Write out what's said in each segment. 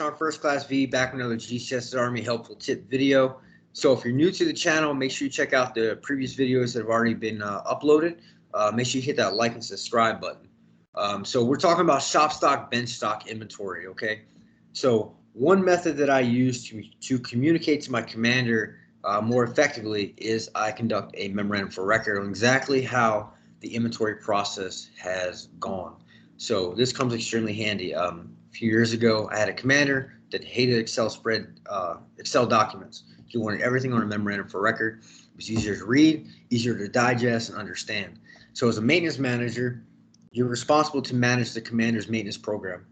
Our first class V back with another GCS Army helpful tip video. So if you're new to the channel, make sure you check out the previous videos that have already been uploaded. Make sure you hit that like and subscribe button. So we're talking about shop stock, bench stock inventory. Okay. So one method that I use to communicate to my commander more effectively is I conduct a memorandum for record on exactly how the inventory process has gone. So this comes extremely handy. A few years ago, I had a commander that hated Excel documents. He wanted everything on a memorandum for record. It was easier to read, easier to digest and understand. So as a maintenance manager, you're responsible to manage the commander's maintenance program.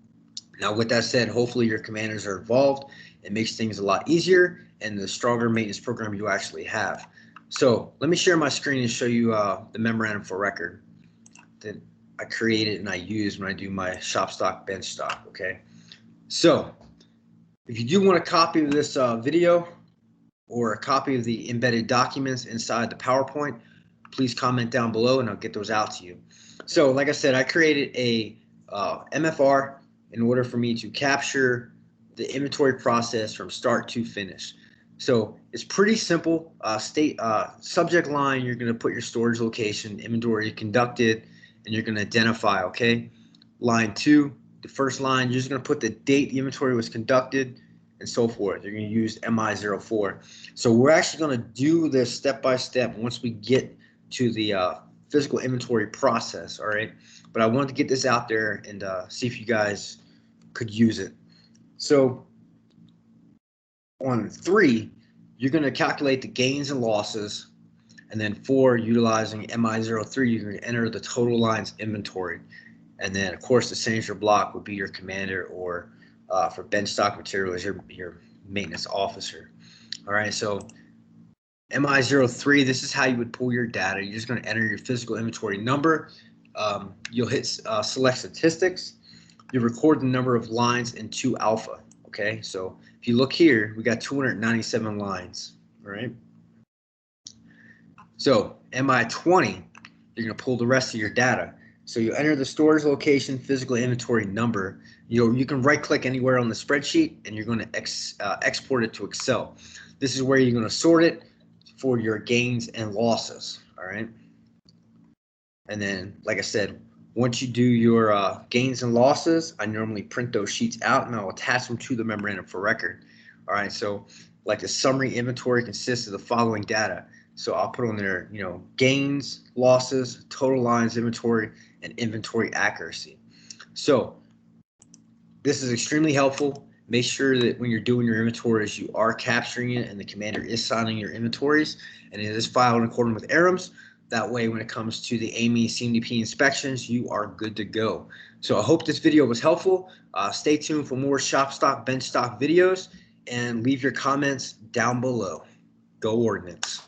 Now, with that said, hopefully your commanders are involved. It makes things a lot easier and the stronger maintenance program you actually have. So let me share my screen and show you the memorandum for record that I created and I use when I do my shop stock, bench stock. Okay. So if you do want a copy of this video or a copy of the embedded documents inside the PowerPoint, please comment down below and I'll get those out to you. So like I said, I created a MFR in order for me to capture the inventory process from start to finish. So it's pretty simple. Subject line, you're going to put your storage location, inventory conducted, and you're going to identify, okay? Line 2, the first line, you're just going to put the date the inventory was conducted and so forth. You're going to use MI04. So we're actually going to do this step by step once we get to the physical inventory process, all right? But I wanted to get this out there and see if you guys could use it. So on 3, you're going to calculate the gains and losses. And then 4, utilizing MI03, you're going to enter the total lines inventory. And then, of course, the signature block would be your commander, or for bench stock materials, your maintenance officer. All right, so MI03, this is how you would pull your data. You're just going to enter your physical inventory number. You'll hit select statistics. You record the number of lines in 2 alpha. Okay, so if you look here, we got 297 lines. All right. So MI20, you're going to pull the rest of your data. So you enter the storage location, physical inventory number. You can right click anywhere on the spreadsheet and you're going to export it to Excel. This is where you're going to sort it for your gains and losses. All right. And then, like I said, once you do your gains and losses, I normally print those sheets out and I'll attach them to the memorandum for record. All right. So like the summary inventory consists of the following data. So I'll put on there, gains, losses, total lines inventory, and inventory accuracy. So this is extremely helpful. Make sure that when you're doing your inventories, you are capturing it and the commander is signing your inventories, and it is filed in accordance with ARAMs. That way, when it comes to the AMI CMDP inspections, you are good to go. So I hope this video was helpful. Stay tuned for more shop stock, bench stock videos, and leave your comments down below. Go Ordnance.